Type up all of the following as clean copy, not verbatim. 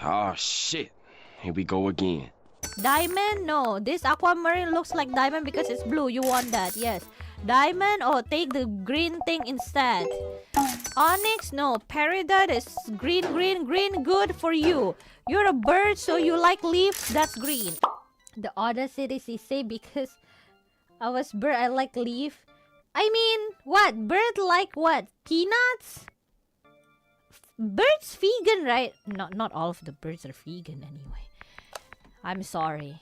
Oh shit. Here we go again. Diamond? No. This aquamarine looks like diamond because it's blue. You want that? Yes. Diamond? Oh, take the green thing instead. Onyx? No. Peridot is green, green, green. Good for you. You're a bird, so you like leaves. That's green. The audacity say because I was bird, I like leaf. I mean, what? Bird like what? Peanuts? Birds vegan, right? Not all of the birds are vegan anyway. I'm sorry.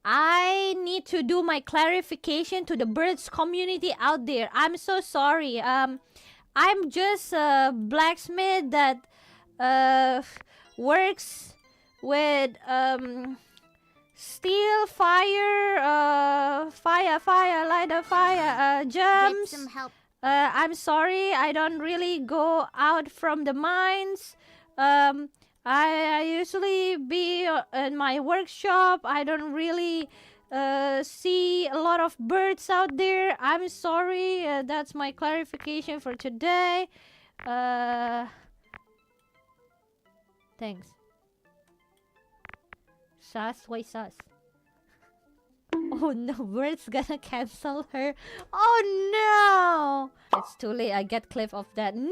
I need to do my clarification to the birds community out there. I'm so sorry. I'm just a blacksmith that works with steel, fire, light a fire, gems. Get some help. I'm sorry, I don't really go out from the mines. I usually be in my workshop. I don't really see a lot of birds out there. I'm sorry. That's my clarification for today. Thanks. Sus? Why sus? Oh no, Bird's gonna cancel her. Oh no! It's too late. I get clip of that. No!